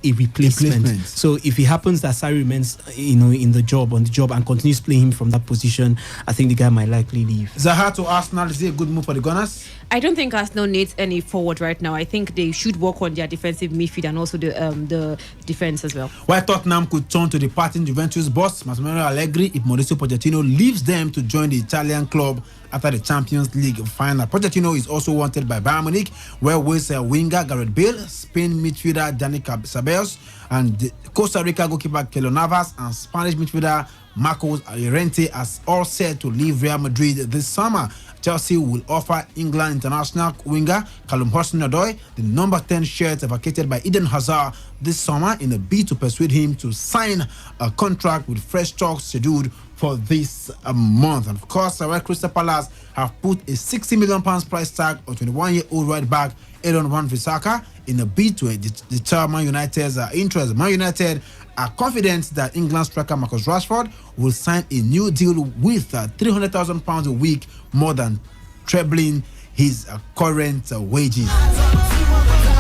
a replacement. So if it happens that Sarri remains, on the job and continues playing him from that position, I think the guy might likely leave. Zaha to Arsenal, is it a good move for the Gunners? I don't think Arsenal needs any forward right now. I think they should work on their defensive midfield and also the defense as well. While Tottenham could turn to departing Juventus boss Massimiliano Allegri if Mauricio Pochettino leaves them to join the Italian club after the Champions League final. Pochettino is also wanted by Bayern Munich, where with winger Gareth Bale, Spain midfielder Dani Ceballos, and Costa Rica goalkeeper Keylor Navas and Spanish midfielder Marcos Llorente as all set to leave Real Madrid this summer. Chelsea will offer England international winger Callum Hudson-Odoi the number 10 shirt vacated by Eden Hazard this summer in a bid to persuade him to sign a contract with fresh talks scheduled for this month. And of course, Crystal Palace have put a £60 million price tag on 21-year-old right back Aaron Wan-Bissaka in a bid to deter Man United's interest. Man United are confident that England striker Marcus Rashford will sign a new deal with £300,000 a week, more than trebling his current wages.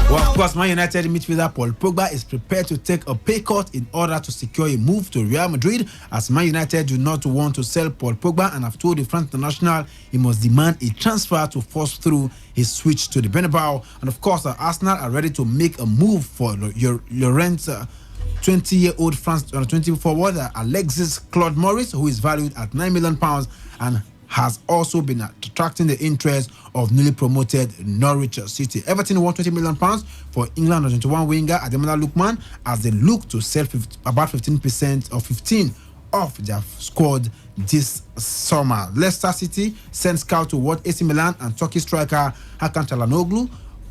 Well, of course, Man United midfielder Paul Pogba is prepared to take a pay cut in order to secure a move to Real Madrid, as Man United do not want to sell Paul Pogba and have told the French international he must demand a transfer to force through his switch to the Bernabeu. And of course, Arsenal are ready to make a move for Laurent 20-year-old France 20 forward Alexis Claude Maurice, who is valued at £9 million and has also been attracting the interest of newly promoted Norwich City. Everton won £20 million for England under 21 winger Ademola Lookman as they look to sell about 15% or 15 of their squad this summer. Leicester City sent scout to watch AC Milan and Turkey striker Hakan Çalhanoğlu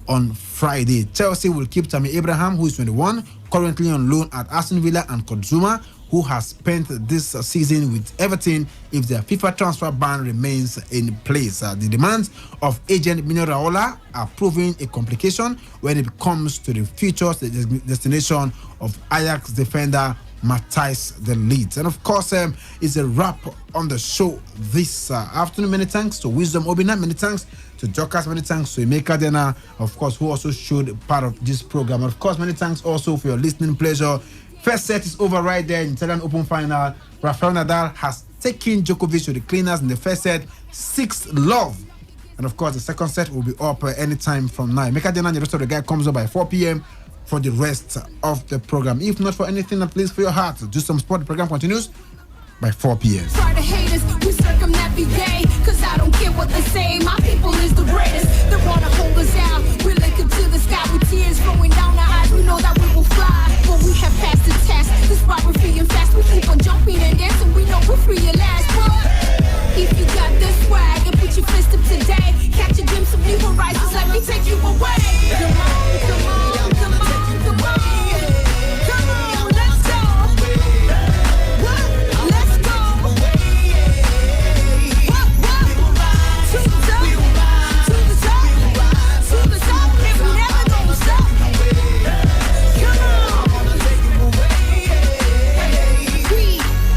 on Friday. Chelsea will keep Tammy Abraham, who is 21, currently on loan at Aston Villa, and Kozuma, who has spent this season with Everton if their FIFA transfer ban remains in place. The demands of agent Mino Raiola are proving a complication when it comes to the future destination of Ajax defender Matthijs de Ligt. And of course, it's a wrap on the show this afternoon. Many thanks to Wisdom Obina, many thanks to Jokas, many thanks to Emeka Dena, of course, who also showed part of this program. And of course, many thanks also for your listening pleasure. First set is over right there in Italian Open final. Rafael Nadal has taken Djokovic to the cleaners in the first set, 6-love. And of course, the second set will be up anytime from now. Emeka Dena and the rest of the guy comes up by 4 p.m. for the rest of the program. If not for anything that plays for your heart, do some sport. The program continues by 4 p.m. Try to hate us, we circumnavigate every day, cause I don't care what they say. My people is the greatest. They wanna hold us out. We're looking to the sky with tears flowing down our eyes. We know that we will fly, but we have passed the test. Despite we're feeling fast, we keep on jumping and dancing. We know we're free at last. But if you got this swag and put your fist up today, catch a glimpse of new horizons. Let me take you away. Come on, come on, come on, come on. Come on, let's go. Let's go. To the top, to the top, to the top, and we never gonna stop. Come on. We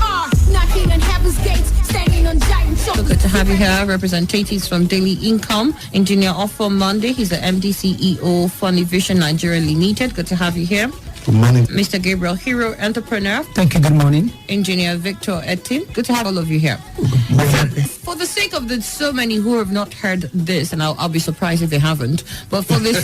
are knocking on heaven's gates, standing on giant shoulders. Good to have you here. Representatives from Daily Income, Engineer Offer Monday. He's the MD CEO, Funny Vision Nigeria Limited. Good to have you here. Good morning. Mr. Gabriel Hero, entrepreneur. Thank you. Good morning. Engineer Victor Etin. Good to have all of you here. For the sake of the so many who have not heard this, and I'll be surprised if they haven't, but for the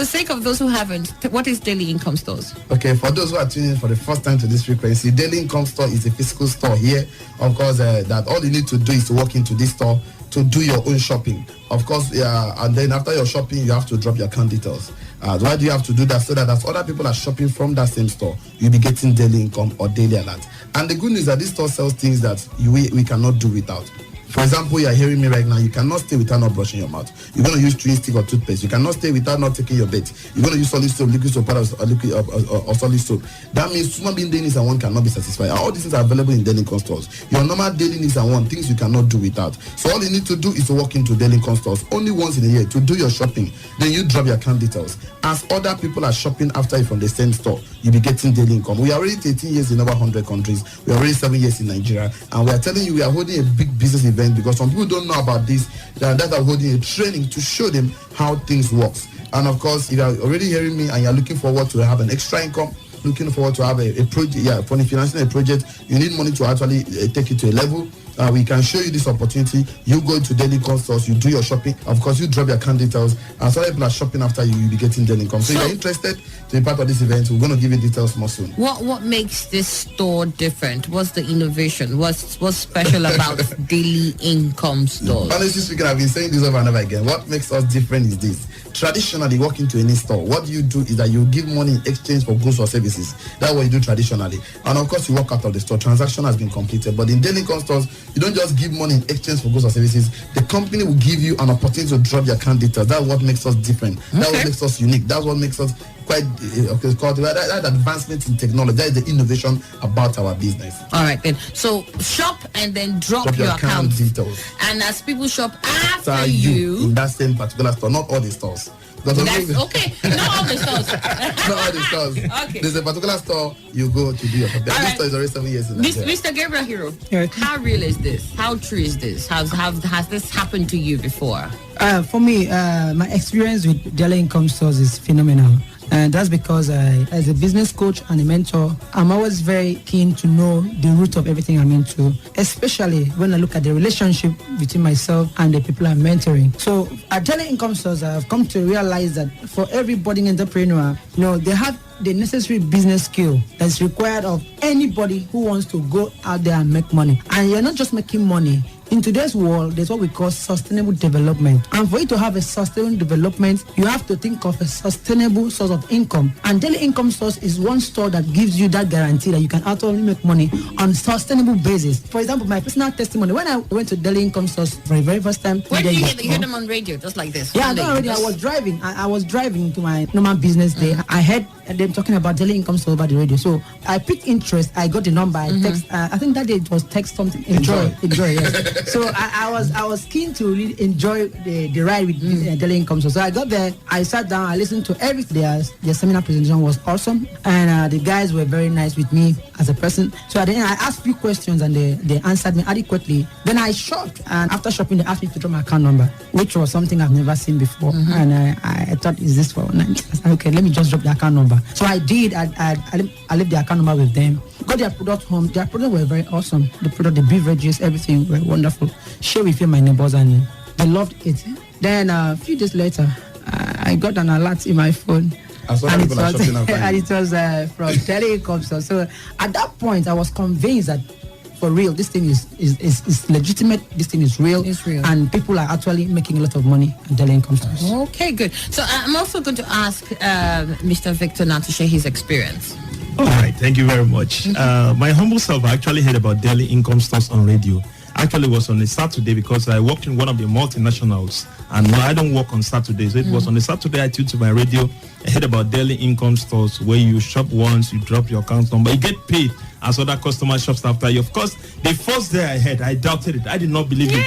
sake of those who haven't, what is Daily Income Stores? Okay, for those who are tuning in for the first time to this frequency, Daily Income Store is a physical store here. Of course, that all you need to do is to walk into this store to do your own shopping. Of course, and then after your shopping, you have to drop your account details. Why do you have to do that? So that as other people are shopping from that same store, you'll be getting daily income or daily alert. And the good news is that this store sells things that we cannot do without. For example, you are hearing me right now. You cannot stay without not brushing your mouth. You're going to use chewing stick or toothpaste. You cannot stay without not taking your bath. You're going to use solid soap, liquid soap, powder, or solid soap. That means human being daily needs and one cannot be satisfied. All these things are available in Daily Income Stores. Your normal daily needs and one, things you cannot do without. So all you need to do is to walk into Daily Income Stores only once in a year to do your shopping. Then you drop your account details. As other people are shopping after you from the same store, you'll be getting daily income. We are already 18 years in over 100 countries. We are already 7 years in Nigeria. And we are telling you we are holding a big business event event because some people don't know about this. That are holding a training to show them how things works. And of course, if you are already hearing me and you're looking forward to have an extra income, looking forward to have a project, for financing a project, you need money to actually take it to a level. We can show you this opportunity. You go to Daily Income stores, you do your shopping. Of course, you drop your account details, and some people are shopping after you. You'll be getting Daily Income. So if you're interested to be part of this event, we're going to give you details more soon. What makes this store different? What's the innovation? What's special about Daily Income stores? Honestly speaking, I've been saying this over and over again. What makes us different is this. Traditionally, walk into any store, what you do is that you give money in exchange for goods or services. That's what you do traditionally. And of course, you walk out of the store. Transaction has been completed. But in Daily Income stores, you don't just give money in exchange for goods or services. The company will give you an opportunity to drop your account details. That's what makes us different. That's what makes us unique. That's what makes us quite that advancement in technology. That is the innovation about our business. All right then. So shop and then drop your account details. And as people shop after you in that same particular store, not all the stores. That's okay. Not all the stores. Not all the stores. Okay. There's a particular store you go to do your shopping. This store is already 7 years in Nigeria. Mr. Gabriel Hero, Yeah. how real is this? How true is this? Has this happened to you before? For me, my experience with Daily Income stores is phenomenal. And that's because as a business coach and a mentor, I'm always very keen to know the root of everything I'm into, especially when I look at the relationship between myself and the people I'm mentoring. So at Daily Income stores, I've come to realize that for every budding entrepreneur, they have the necessary business skill that's required of anybody who wants to go out there and make money. And you're not just making money. In today's world, there's what we call sustainable development. And for you to have a sustainable development, you have to think of a sustainable source of income. And Daily Income Source is one store that gives you that guarantee that you can actually make money on a sustainable basis. For example, my personal testimony, when I went to Daily Income Source for the very first time. When did you hear them on radio, just like this? Yeah, already. I was driving. I was driving to my normal business day. I heard them talking about Daily Income Source over the radio. So I picked interest. I got the number. I text. I think that day it was text something. Enjoy. Yes. So I was keen to really enjoy the ride with Daily Income. So I got there, I sat down, I listened to everything. Their seminar presentation was awesome, and the guys were very nice with me as a person. So at the end, I asked a few questions and they answered me adequately. Then I shopped, and after shopping, they asked me to drop my account number, which was something I've never seen before. And I thought, is this for online? I said, okay, let me just drop the account number. So I did. I left the account number with them. Got their product home. Their products were very awesome. The product, the beverages, everything were wonderful. Share with you my neighbors, and they loved it. Then a few days later, I got an alert in my phone. And it was from Daily Income. So at that point, I was convinced that for real, this thing is legitimate. This thing is real. It's real. And people are actually making a lot of money at Daily Income stores. Okay, good. So I'm also going to ask Mr. Victor now to share his experience. All right, thank you very much. My humble self, I actually heard about Daily Income stores on radio. Actually, it was on a Saturday because I worked in one of the multinationals, and no, I don't work on Saturdays. So it was on a Saturday. I tuned to my radio. I heard about Daily Income stores where you shop once, you drop your account number, you get paid as other customer shops after you. Of course, the first day I heard, I doubted it. I did not believe it.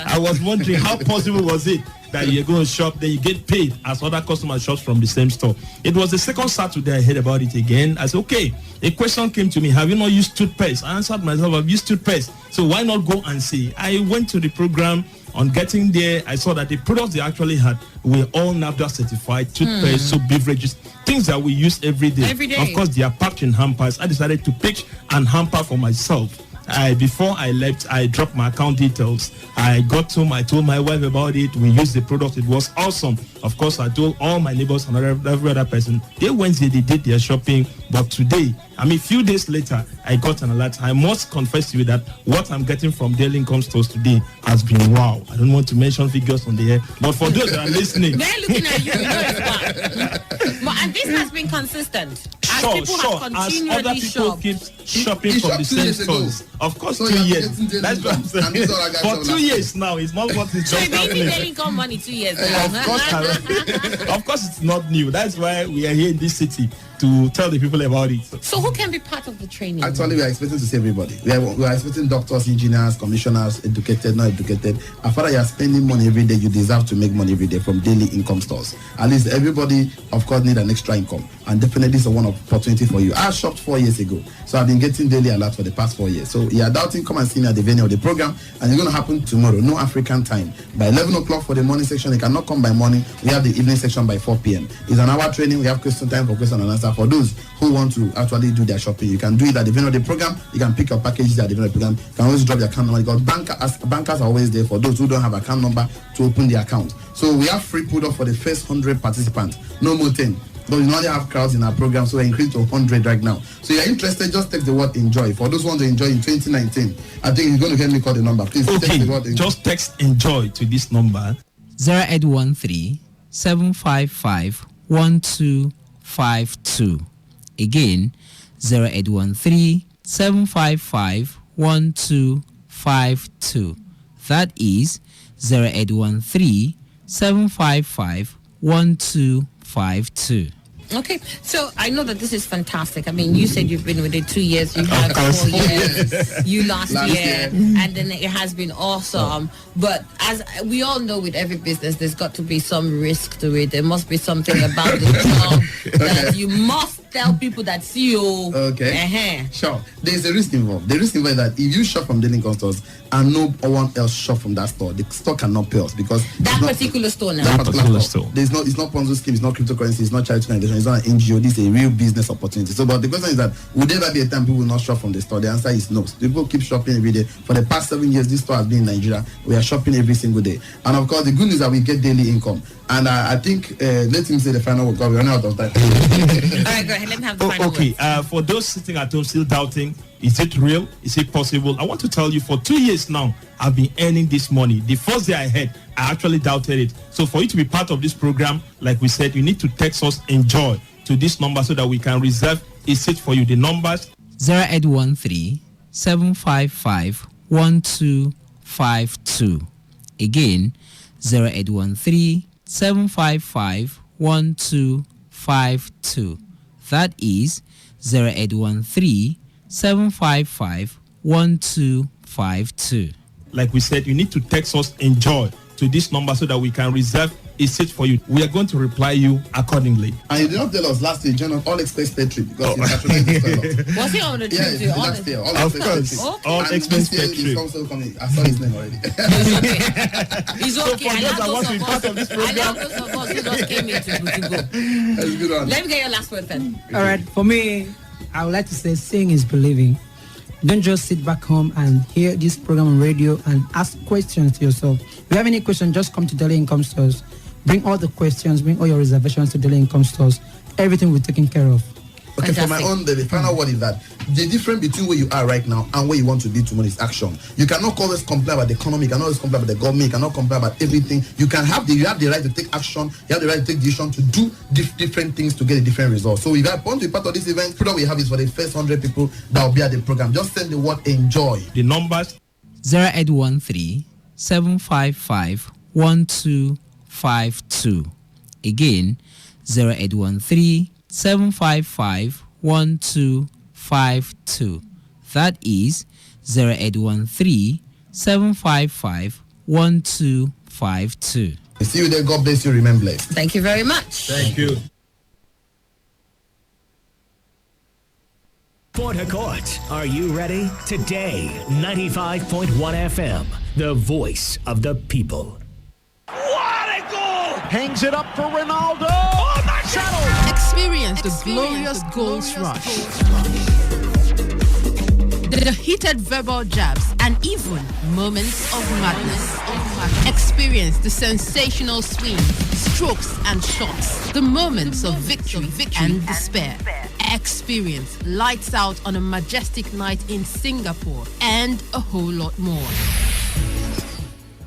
I was wondering how possible was it that you're going to shop, then you get paid as other customer shops from the same store. It was the second Saturday I heard about it again. I said, okay, a question came to me, have you not used toothpaste? I answered myself, I've used toothpaste. So why not go and see? I went to the program. On getting there, I saw that the products they actually had were all NAFDA certified, toothpaste, soap, beverages, things that we use every day. Of course, they are packed in hampers. I decided to pitch an hamper for myself. Before I left, I dropped my account details. I got home, I told my wife about it. We used the product. It was awesome. Of course, I told all my neighbors and every other person. They Wednesday, they did their shopping. But today, a few days later, I got an alert. I must confess to you that what I'm getting from Daily Income stores today has been wow. I don't want to mention figures on the air, but for those that are listening, they're looking at you. You know it's fun. And this has been consistent. As people have continually as other people keep shopping from the same stores. Of course, so 2 years. That's what I'm saying. For 2 years now, it's not what it's just happening. Daily Income money 2 years. Of course, it's not new. That's why we are here in this city, to tell the people about it. So who can be part of the training? Actually, we are expecting to see everybody. We are expecting doctors, engineers, commissioners, educated, not educated. As far as you are spending money every day, you deserve to make money every day from daily income stores. At least everybody, of course, need an extra income. And definitely it's a one opportunity for you. I shopped 4 years ago. So I've been getting daily alert for the past 4 years. So you are doubting, come and see me at the venue of the program. And it's going to happen tomorrow. No African time. By 11 o'clock for the morning section. You cannot come by morning. We have the evening section by 4 p.m. It's an hour training. We have question time for question and answer. For those who want to actually do their shopping, you can do it at the venue of the program. You can pick your packages at the venue of the program. You can always drop your account number. Because bankers are always there for those who don't have account number to open the account. So we have free product for the first 100 participants. No more 10. But we normally have crowds in our program, so we're increased to 100 right now. So you're interested, just text the word enjoy. For those who want to enjoy in 2019, I think you're going to get me call the number. Please text the word enjoy. Just text enjoy to this number 0813 755 1252. Again, 0813 755 1252. That is 0813 755 1252. Okay, so I know that this is fantastic. I mean, you said you've been with it 2 years, you had 4 years, you last year, and then it has been awesome. But as we all know, with every business, there's got to be some risk to it. There must be something about the job that you must tell people that see you. Okay. Sure. There's a risk involved. The risk involved is that if you shop from daily income stores and no one else shop from that store, the store cannot pay us because that particular store now. That particular store. It's not Ponzi scheme, it's not cryptocurrency, it's not charity organization, it's not an NGO. This is a real business opportunity. So, but the question is that would there ever be a time people will not shop from the store? The answer is no. People keep shopping every day. For the past 7 years, this store has been in Nigeria. We are shopping every single day. And of course, the good news is that we get daily income. And I think let him say the final word because we're running out of time. All right, go ahead. Let me have the final word. For those sitting at home still doubting, is it real? Is it possible? I want to tell you, for 2 years now, I've been earning this money. The first day I had, I actually doubted it. So for you to be part of this program, like we said, you need to text us enjoy to this number so that we can reserve a seat for you. The numbers 0813 755 1252. Again, 0813 755 1252. That is 0813 755 1252. Like we said, you need to text us enjoy to this number so that we can reserve a seat for you. We are going to reply you accordingly. And you did not tell us last year, John, all expense paid trip because he's patronating us a lot. Was he on the trip? Yeah, last year. All of course. All expense paid trip. Also coming. I saw his name already. He's okay. So for those that want to be part of this program, I love those of us who just came in to go. That's a good one. Let me get your last word then. All right, for me, I would like to say seeing is believing. Don't just sit back home and hear this program on radio and ask questions to yourself. If you have any question, just come to Daily Income Stores. Bring all the questions, bring all your reservations to Daily Income Stores. Everything will be taken care of. Okay, for my own, the final word is that the difference between where you are right now and where you want to be tomorrow is action. You cannot always complain about the economy, you cannot always complain about the government, you cannot complain about everything. You have the right to take action, you have the right to take decision to do different things to get a different result. So if I want to be part of this event, what we have is for the first 100 people that will be at the program. Just send the word enjoy. The numbers 0813 755 1252. Again, 0813 755 1252. That is 0813 755 1252. See you there. God bless you. Remain blessed. Thank you very much. Thank you. Port Harcourt, are you ready? Today, 95.1 FM, the voice of the people. What a goal! Hangs it up for Ronaldo. Oh, my shuttle! Experience the glorious goals rush. The heated verbal jabs and even moments of madness. Experience the sensational swings, strokes and shots. The moments of victory and despair. Experience lights out on a majestic night in Singapore and a whole lot more.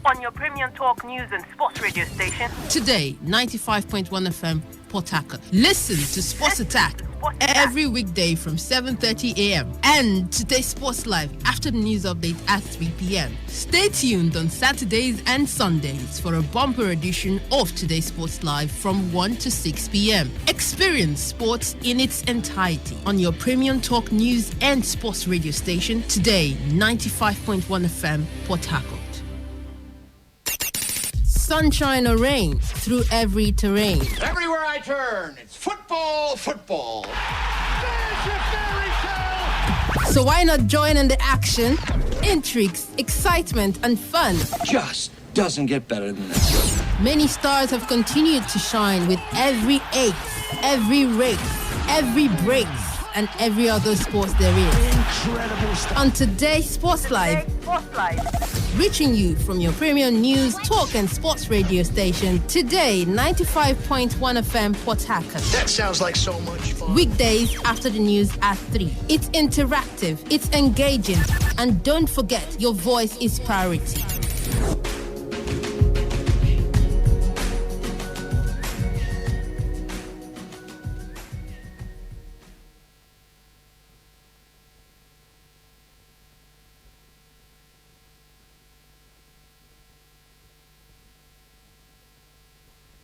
On your premium talk news and sports radio station. Today, 95.1 FM, Port Harcourt. Listen to Sports Attack every weekday from 7:30 a.m. and Today Sports Live after the news update at 3 p.m. Stay tuned on Saturdays and Sundays for a bumper edition of Today Sports Live from 1 to 6 p.m. Experience sports in its entirety on your premium talk news and sports radio station, Today 95.1 FM, Port Harcourt. Sunshine or rain, through every terrain. Everywhere I turn, it's football, football. There's your fairy tale. So why not join in the action, intrigues, excitement, and fun? Just doesn't get better than this. Many stars have continued to shine with every ace, every race, every break, and every other sports there is. Incredible stuff. On Today's Sports Live, reaching you from your premium news, talk, and sports radio station, Today 95.1 FM, Port Harcourt. That sounds like so much fun. Weekdays after the news at 3. It's interactive, it's engaging, and don't forget, your voice is priority.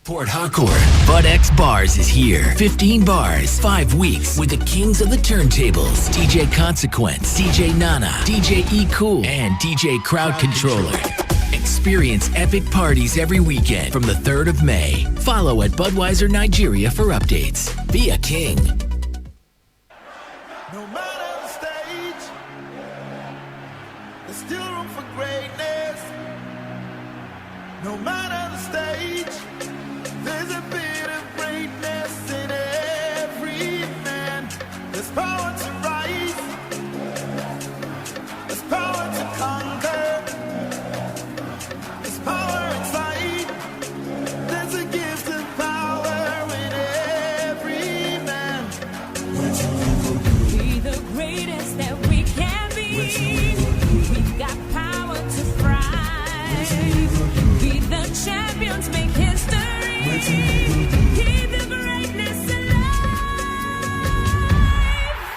Port Harcourt, Bud X Bars is here. 15 bars, 5 weeks with the kings of the turntables. DJ Consequence, DJ Nana, DJ E Cool, and DJ Crowd Controller. Experience epic parties every weekend from the 3rd of May. Follow at Budweiser Nigeria for updates. Be a king. No matter the stage, there's still room for greatness. No matter the stage, there's a bit of greatness in every man. There's power to rise. There's power to conquer. There's power inside. There's a gift of power in every man. Be the greatest that we can be. We've got power to thrive. Be the champions, make history. Keep the greatness alive.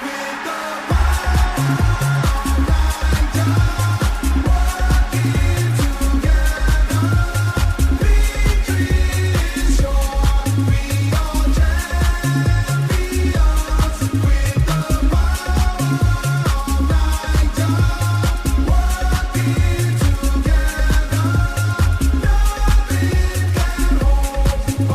With the power working together, victory is sure. We are champions. With the power working together, nothing can hold us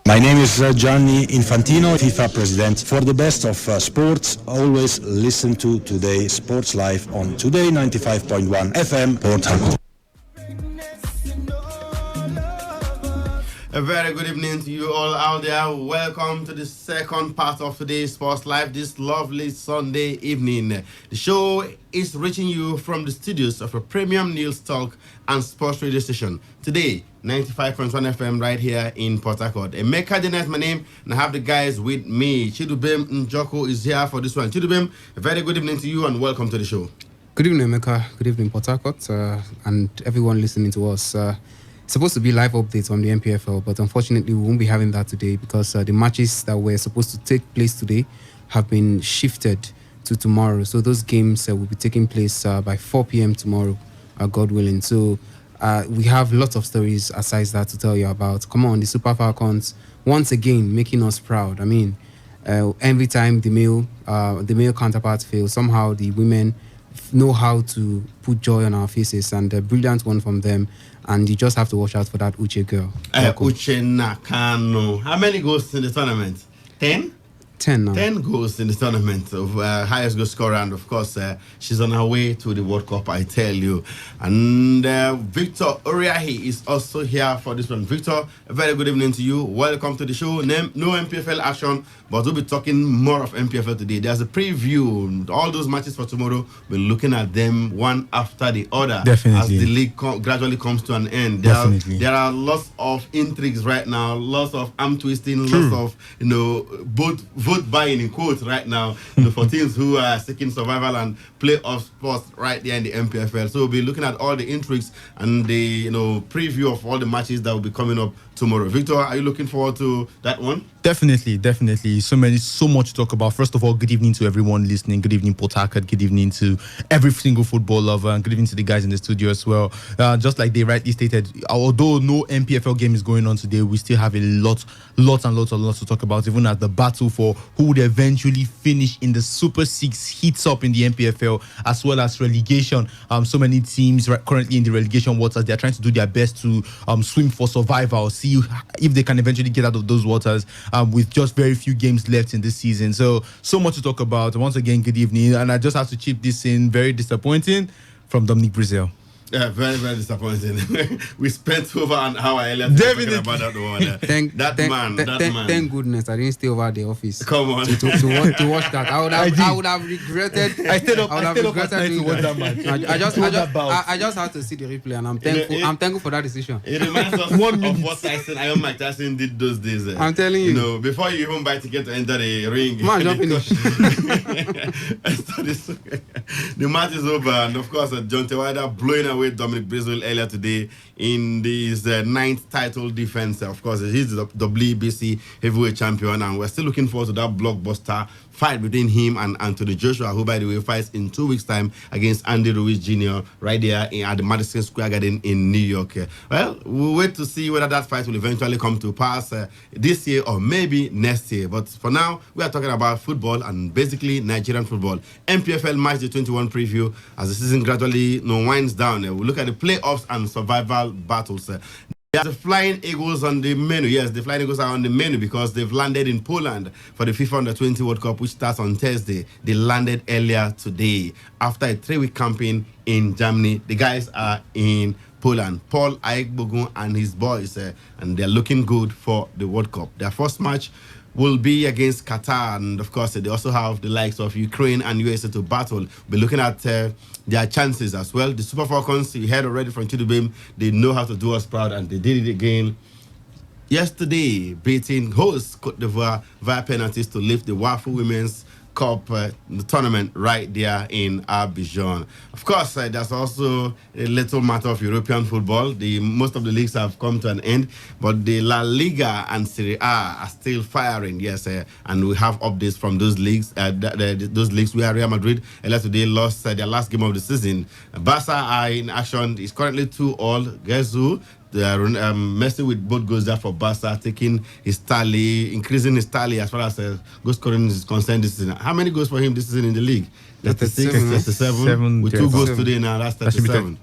My name is Gianni Infantino, FIFA president. For the best of sports, always listen to Today Sports Live on Today 95.1 FM, Port Harcourt. A very good evening to you all out there. Welcome to the second part of today's Sports Live this lovely Sunday evening. The show is reaching you from the studios of a premium news talk and sports radio station. Today, 95.1 FM right here in Port Harcourt. Emeka Dena is my name, and I have the guys with me. Chidubem Njoko is here for this one. Chidubem, a very good evening to you and welcome to the show. Good evening, Emeka. Good evening, Port Harcourt, and everyone listening to us. It's supposed to be live updates on the MPFL, but unfortunately we won't be having that today because the matches that were supposed to take place today have been shifted to tomorrow. So those games will be taking place by 4 p.m. tomorrow, God willing. So we have lots of stories aside that to tell you about. Come on, the Super Falcons, once again, making us proud. I mean, every time the male counterpart fails, somehow the women know how to put joy on our faces, and a brilliant one from them. And you just have to watch out for that Uche girl. Uche Nakano. How many goals in the tournament? 10? 10 now. 10 goals in the tournament of highest goal scorer, and of course she's on her way to the World Cup, I tell you. And Victor Oriahi is also here for this one. Victor, a very good evening to you. Welcome to the show. No MPFL action, but we'll be talking more of MPFL today. There's a preview. All those matches for tomorrow, we're looking at them one after the other. Definitely. As the league gradually comes to an end. There are lots of intrigues right now, lots of arm twisting, lots of both boat buying in quotes right now for teams who are seeking survival and playoff spots right there in the MPFL. So we'll be looking at all the intrigues and the preview of all the matches that will be coming up tomorrow. Victor, are you looking forward to that one? Definitely. So much to talk about. First of all, good evening to everyone listening. Good evening, Port Harcourt. Good evening to every single football lover, and good evening to the guys in the studio as well. Just like they rightly stated, although no MPFL game is going on today, we still have a lot to talk about, even as the battle for who would eventually finish in the Super 6 heats up in the MPFL, as well as relegation. So many teams currently in the relegation waters, they're trying to do their best to swim for survival, see if they can eventually get out of those waters with just very few games left in this season. So much to talk about. Once again, good evening. And I just have to chip this in. Very disappointing from Dominic Brazil. Yeah, very, very disappointing. We spent over an hour earlier talking about that one. Thank goodness I didn't stay over at the office. Come on. To watch that. I would have regretted. I stayed up to watch that match. I just had to see the replay, and I'm thankful. I'm thankful for that decision. It reminds us of what Mike Tyson did those days. I'm telling you. Before you even buy ticket to enter the ring. Man, don't finish. The match is over, and of course, John Tewada blowing away Dominic Brazil earlier today in his ninth title defense. Of course, he's the WBC heavyweight champion, and we're still looking forward to that blockbuster fight between him and Anthony Joshua, who, by the way, fights in 2 weeks' time against Andy Ruiz Jr. right there at the Madison Square Garden in New York. Well, we'll wait to see whether that fight will eventually come to pass this year or maybe next year. But for now, we are talking about football and basically Nigerian football. MPFL Match Day 21 preview as the season gradually winds down. We'll look at the playoffs and survival battles. There's the Flying Eagles on the menu. Yes, the Flying Eagles are on the menu because they've landed in Poland for the FIFA Under-20 World Cup, which starts on Thursday. They landed earlier today after a 3-week campaign in Germany. The guys are in Poland. Paul Aikbogun and his boys, and they're looking good for the World Cup. Their first match will be against Qatar, and of course they also have the likes of Ukraine and USA to battle. We'll be looking at their chances as well. The Super Falcons, you heard already from Chidubem, they know how to do us proud, and they did it again yesterday, beating host Cote d'Ivoire via penalties to lift the WAFU Women's Cup the tournament right there in Abidjan. Of course, there's also a little matter of European football. Most of the leagues have come to an end, but the La Liga and Serie A are still firing. Yes, and we have updates from those leagues. Those leagues where Real Madrid earlier today lost their last game of the season. Barca are in action. It's currently 2-2. Guess who? They are messing with both goals there for Barca, taking his tally, increasing his tally as far as goal scoring is concerned this season. How many goals for him this season in the league? 37. With 2 goals today now, that's 37.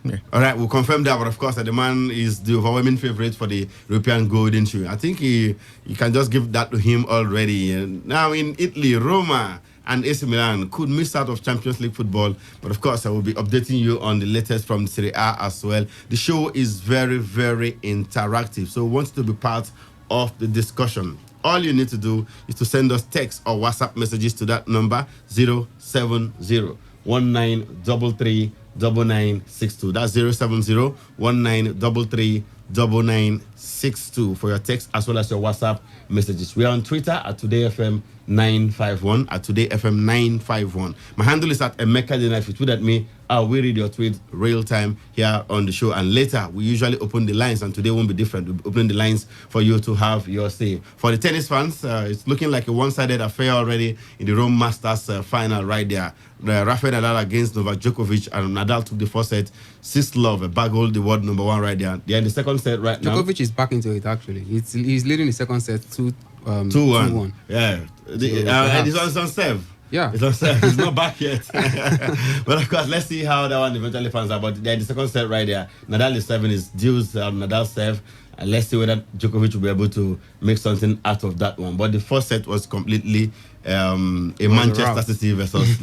Yeah. All right, we'll confirm that, but of course, the man is the overwhelming favorite for the European Golden Shoe. I think you can just give that to him already. Now in Italy, Roma and AC Milan could miss out of Champions League football, but of course I will be updating you on the latest from Serie A as well. The show is very, very interactive, so we want you to be part of the discussion. All you need to do is to send us text or WhatsApp messages to that number 070-1933-9962. That's 070-1933-9962 for your text as well as your WhatsApp messages. We are on Twitter at TodayFM951 at TodayFM951. My handle is at Emeka Dena. If you tweet at me, I will read your tweet real time here on the show. And later, we usually open the lines, and today won't be different. We'll open the lines for you to have your say. For the tennis fans, it's looking like a one-sided affair already in the Rome Masters final right there. Rafael Nadal against Novak Djokovic, and Nadal took the first set 6-love, bagel the world number 1 right there. They're in the second set right now. Djokovic is back into it actually. He's leading the second set 2-1. Yeah. And it's on serve. Yeah. It's on serve. It's not back yet. But of course, let's see how that one eventually pans out. But they're in the second set right there. Nadal is 7 is deuce, Nadal serve. And let's see whether Djokovic will be able to make something out of that one. But the first set was completely a Manchester City versus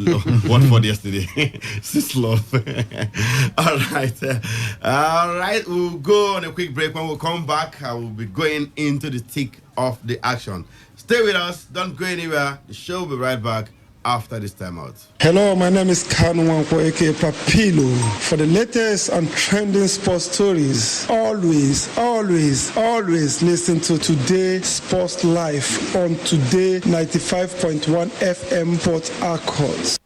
Watford yesterday. 6-love. All right. We'll go on a quick break. When we come back, I will be going into the thick of the action. Stay with us. Don't go anywhere. The show will be right back after this timeout. Hello, my name is Kanwanko aka Papilo. For the latest and trending sports stories, always listen to Today Sports Live on Today 95.1 FM Port Harcourt.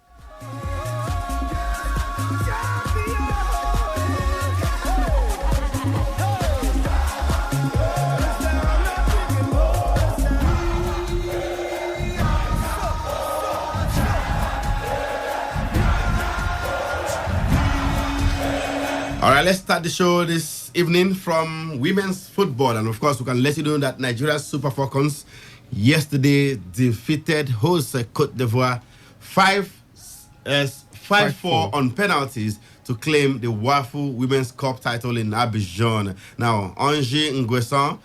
All right, let's start the show this evening from women's football. And of course, we can let you know that Nigeria's Super Falcons yesterday defeated host Cote d'Ivoire 5-4 on penalties to claim the WAFU Women's Cup title in Abidjan. Now, Angie Nguessan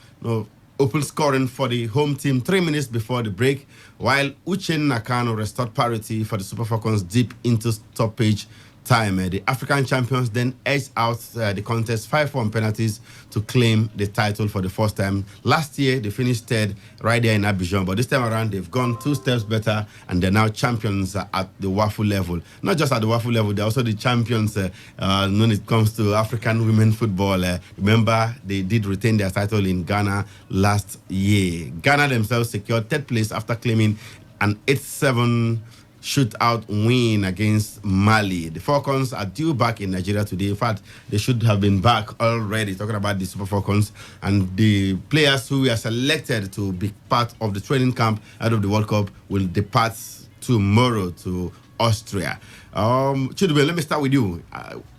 opened scoring for the home team 3 minutes before the break, while Uche Nakano restored parity for the Super Falcons deep into stoppage time. The African champions then edged out the contest 5-4 on penalties to claim the title for the first time. Last year, they finished third right there in Abidjan, but this time around, they've gone 2 steps better, and they're now champions at the WAFU level. Not just at the WAFU level, they're also the champions when it comes to African women football. Remember, they did retain their title in Ghana last year. Ghana themselves secured third place after claiming an 8-7 shootout win against Mali. The Falcons are due back in Nigeria today. In fact, they should have been back already, talking about the Super Falcons, and the players who are selected to be part of the training camp out of the World Cup will depart tomorrow to Austria. Chidube, let me start with you.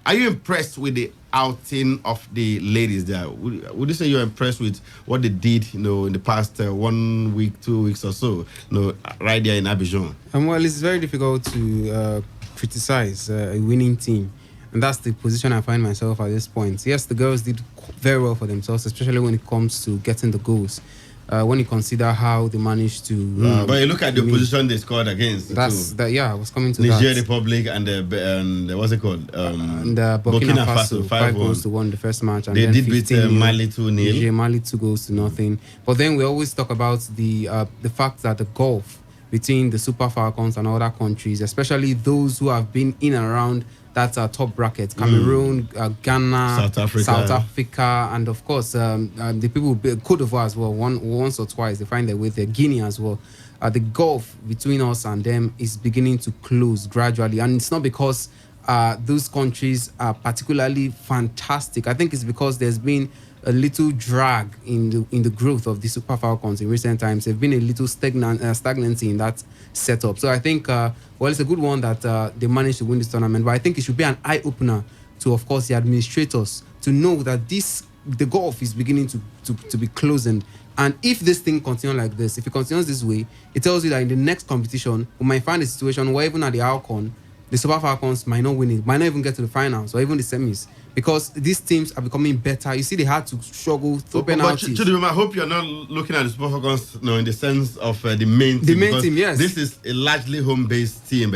Are you impressed with the outing of the ladies there? Would you say you're impressed with what they did, in the past 1 week, 2 weeks or so, right there in Abidjan? Well, it's very difficult to criticize a winning team, and that's the position I find myself at this point. Yes, the girls did very well for themselves, especially when it comes to getting the goals. When you consider how they managed to, but you look at the opposition they scored against. I was coming to Niger that. Republic and what's it called? And Burkina Faso 5-1 the first match, and they then did beat Mali 2-0. Mali 2-0. But then we always talk about the fact that the gulf between the Super Falcons and other countries, especially those who have been in and around that top bracket, Cameroon, Ghana, South Africa, and of course the people, Cote d'Ivoire as well, once or twice, they find their way there, Guinea as well. The gulf between us and them is beginning to close gradually, and it's not because those countries are particularly fantastic. I think it's because there's been a little drag in the growth of the Super Falcons in recent times. They've been a little stagnancy in that setup. So I think, it's a good one that they managed to win this tournament, but I think it should be an eye-opener to, of course, the administrators to know that the gulf is beginning to be closing. And if this thing continues like this, if it continues this way, it tells you that in the next competition, we might find a situation where even at the Alcon, the Super Falcons might not win it, might not even get to the finals or even the semis, because these teams are becoming better. You see, they had to struggle through penalties. But I hope you're not looking at the Super Falcons in the sense of the main team. The main team, yes. This is a largely home-based team.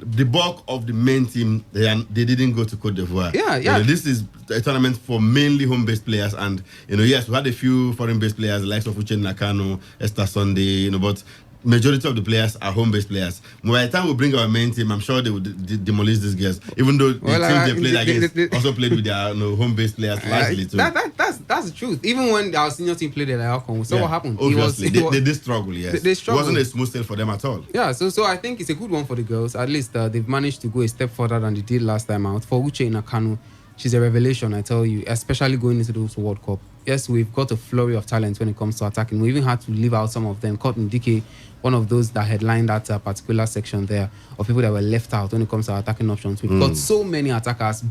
The bulk of the main team, they didn't go to Cote d'Ivoire. Yeah. This is a tournament for mainly home-based players, and yes, we had a few foreign-based players, the likes of Uche Nakano, Esther Sunday, but majority of the players are home-based players. By the time we bring our main team, I'm sure they would demolish these guys. Even though the team they played against also played with their home-based players largely too. That's the truth. Even when our senior team played at Alcon, we saw what happened. Obviously, they did struggle. Yes, they struggled. It wasn't a smooth sail for them at all. Yeah, so I think it's a good one for the girls. At least they've managed to go a step further than they did last time out. For Uche Nakano, she's a revelation, I tell you, especially going into the World Cup. Yes, we've got a flurry of talent when it comes to attacking. We even had to leave out some of them. Cotton Dike, one of those that headlined that particular section there of people that were left out when it comes to attacking options. We've got so many attackers,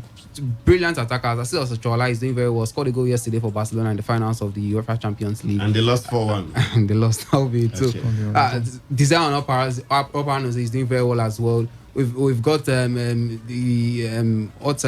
brilliant attackers. I see also Chola is doing very well. Scored a goal yesterday for Barcelona in the finals of the UEFA Champions League. And they lost 4-1. And they lost Albi too. Desire on Opanos is doing very well as well. We've got what's her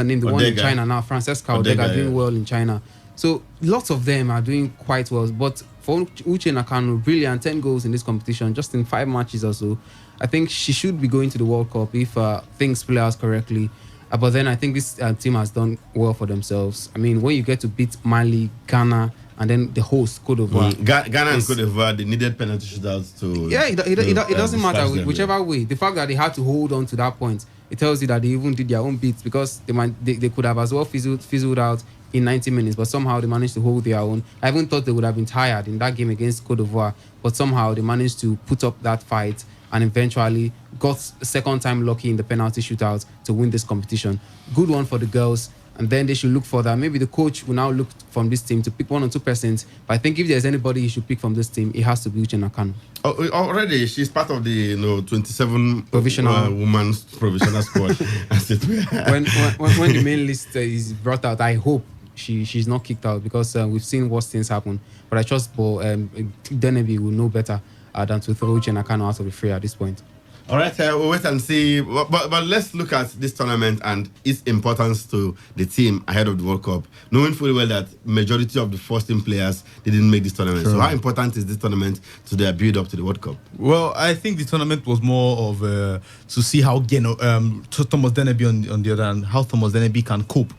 name, the one in China now, Francesca Odega, doing well in China. So lots of them are doing quite well. But for Uche Nakano, brilliant, 10 goals in this competition, just in 5 matches or so. I think she should be going to the World Cup if things play out correctly. But then I think this team has done well for themselves. I mean, when you get to beat Mali, Ghana, and then the host Cote d'Ivoire. Ghana and Cote d'Ivoire, they needed penalty shootouts to. Yeah, it doesn't matter them, whichever way. The fact that they had to hold on to that point, it tells you that they even did their own bits, because they could have as well fizzled out in 90 minutes, but somehow they managed to hold their own. I even thought they would have been tired in that game against Cote d'Ivoire, but somehow they managed to put up that fight and eventually got second time lucky in the penalty shootout to win this competition. Good one for the girls. And then they should look for that. Maybe the coach will now look from this team to pick 1 or 2%. But I think if there's anybody he should pick from this team, it has to be Uche Nakano. Already, she's part of the 27 provisional women's provisional squad. when the main list is brought out, I hope she's not kicked out, because we've seen worse things happen. But I trust Denebi will know better than to throw Uche Nakano out of the fray at this point. All right, we'll wait and see. But let's look at this tournament and its importance to the team ahead of the World Cup, knowing fully well that majority of the first team players didn't make this tournament. True. So how important is this tournament to their build up to the World Cup? Well, I think the tournament was more of to see how Thomas Denebi on the other hand, how Thomas Denebi can cope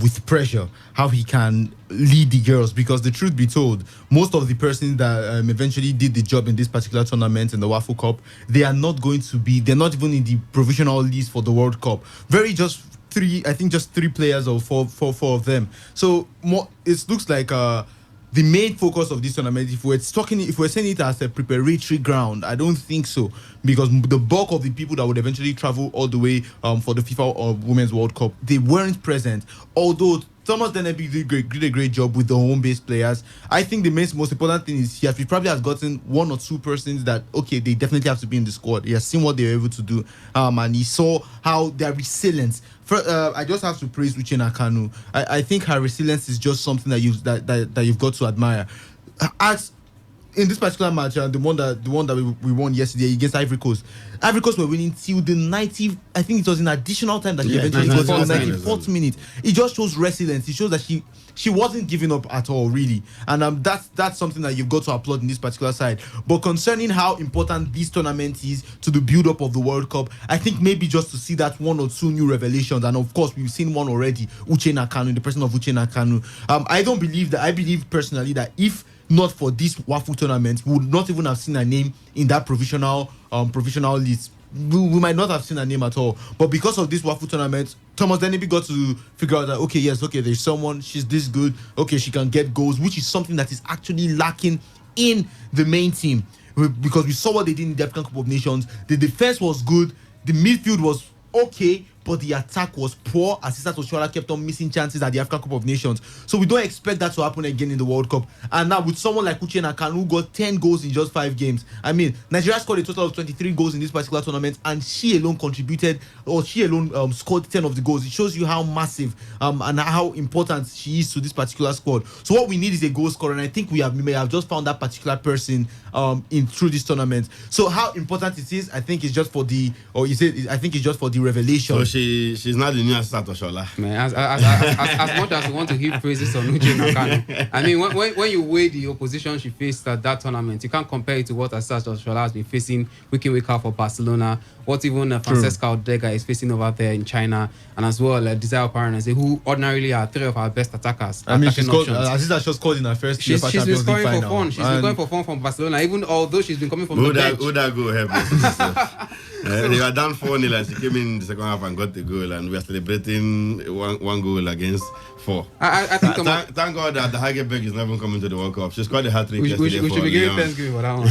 with pressure, how he can lead the girls, because the truth be told, most of the persons that eventually did the job in this particular tournament in the Waffle Cup, they're not even in the provisional list for the World Cup. Just three players or four of them. So it looks like the main focus of this tournament, if we're saying it as a preparatory ground, I don't think so, because the bulk of the people that would eventually travel all the way for the FIFA Women's World Cup, they weren't present. Although Thomas Denebi did a great job with the home-based players, I think the most important thing is he probably has gotten 1 or 2 persons that, okay, they definitely have to be in the squad. He has seen what they were able to do, and he saw how their resilience. I just have to praise Uche Nakano. I think her resilience is just something that you've got to admire. As in this particular match, the one that we won yesterday against Ivory Coast were winning till the 90. I think it was in additional time that she eventually got to the 94th minute. It just shows resilience. It shows that she wasn't giving up at all, really, and that's something that you've got to applaud in this particular side. But concerning how important this tournament is to the build-up of the World Cup, I think maybe just to see that 1 or 2 new revelations, and of course we've seen one already, Uche Nakano, in the person of Uche Nakano. I believe personally that if not for this Waffle tournament, we would not even have seen a name in that provisional list. We might not have seen a name at all. But because of this Waffle tournament, Thomas Denebi got to figure out that, there's someone, she's this good, she can get goals, which is something that is actually lacking in the main team. Because we saw what they did in the African Cup of Nations. The defense was good, the midfield was okay, but the attack was poor. Asisat Oshoala kept on missing chances at the African Cup of Nations. So we don't expect that to happen again in the World Cup. And now with someone like Uche Nakano, who got 10 goals in just 5 games. I mean, Nigeria scored a total of 23 goals in this particular tournament, and she alone scored 10 of the goals. It shows you how massive and how important she is to this particular squad. So what we need is a goal scorer, and I think we may have just found that particular person through this tournament. So how important it is, I think it's just for the revelation. So she's not the new Asisat Oshoala. Man, as much as you want to heap praises on Uche Nakano, I mean, when you weigh the opposition she faced at that tournament, you can't compare it to what Asisat Oshoala has been facing week in, week out for Barcelona, what even Francesca Odega is facing over there in China, and as well Desire Paranese, who ordinarily are 3 of our best attackers. I mean, Asisat just scored in her first she's been scoring for fun. She's been going for fun from Barcelona, even although she's been coming from the bench. Would that go help? They were down 4-0 and she came in the second half and got the goal, and we are celebrating one goal against 4. I think thank God that the Hageberg is not even coming to the World Cup. She scored a hat-trick we yesterday. We should be giving Thanksgiving for that one.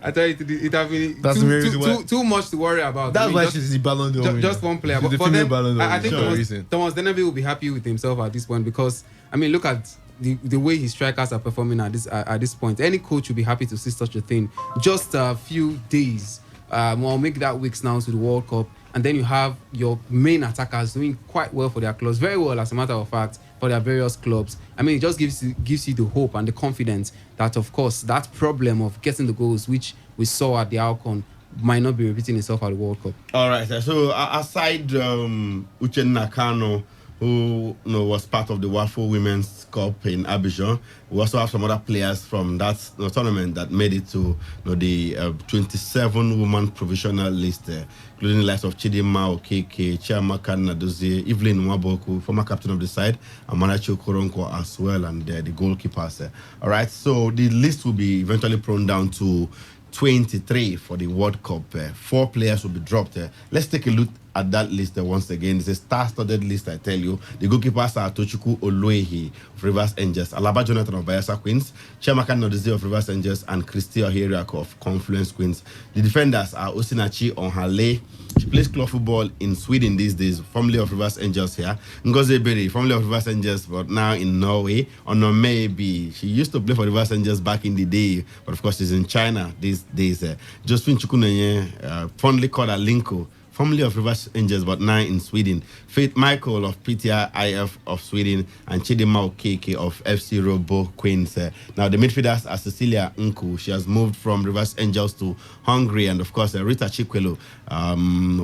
I tell you, it has been too much to worry about. That's why she's the Ballon d'Or. Just one player. She's But then, Ballon d'Or. I think Thomas Denebi will be happy with himself at this point, because, I mean, look at the way his strikers are performing at this point. Any coach will be happy to see such a thing. Just a few days, we'll make that weeks now to the World Cup, and then you have your main attackers doing quite well for their clubs, very well as a matter of fact, for their various clubs. I mean, it just gives you the hope and the confidence that, of course, that problem of getting the goals, which we saw at the Alcon, might not be repeating itself at the World Cup. All right, so aside Uche Nakano, who was part of the Waffle Women's Cup in Abidjan. We also have some other players from that tournament that made it to the 27 woman provisional list, including the likes of Chidinma Okeke, Chiamaka Nadozie, Evelyn Nwaboku, former captain of the side, and Manachi Okoronko as well, and the goalkeepers. All right, so the list will be eventually prone down to 23 for the World Cup. 4 players will be dropped. Let's take a look at that list once again. It's a star-studded list, I tell you. The goalkeepers are Tochukwu Oluehi of Rivers Angels, Alaba Jonathan of Bayelsa Queens, Chiamaka Nnadozie of Rivers Angels, and Christy Oheriak of Confluence Queens. The defenders are Osinachi Onhale. She plays club football in Sweden these days, formerly of Rivers Angels here. Ngozi Berry, formerly of Rivers Angels, but now in Norway. Onomebe, she used to play for Rivers Angels back in the day, but of course she's in China these days. Josephine Chukunenye, fondly called Alinko, formerly of Rivers Angels, but now in Sweden. Faith Michael of PTI IF of Sweden, and Chidinma Okeke of FC Robo Queens. Now, the midfielders are Cecilia Nku. She has moved from Rivers Angels to Hungary. And, of course, Rita Chikwelu,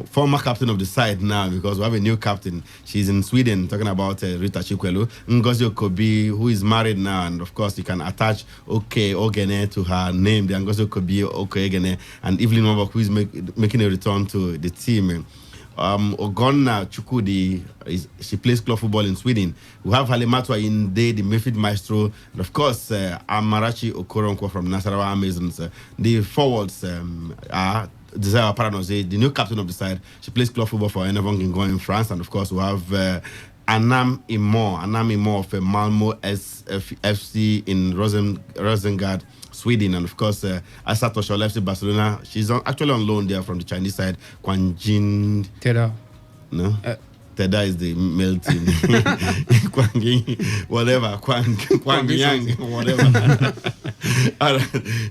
former captain of the side now, because we have a new captain. She's in Sweden, talking about Rita Chikwelu. Ngozi Okobi, who is married now. And, of course, you can attach Oke Ogene to her name, the Ngozi Okobi Oke Ogene. And Evelyn Wabok, who is making a return to the team. Ogonna Chukudi, she plays club football in Sweden. We have Halimatu Inde, the midfield maestro, and of course Amarachi Okoronko from Nasarawa Amazons. The forwards are Desire Paranoze, the new captain of the side. She plays club football for Enevan Gingon in France, and of course we have Anam Imo of Malmo FC in Rosengard, Sweden, and of course Asa Toshol FC Barcelona. She's actually on loan there from the Chinese side. Quan Jin Teda. No? Teda is the male team. Kwang Ying, whatever. Kwang Yang, whatever.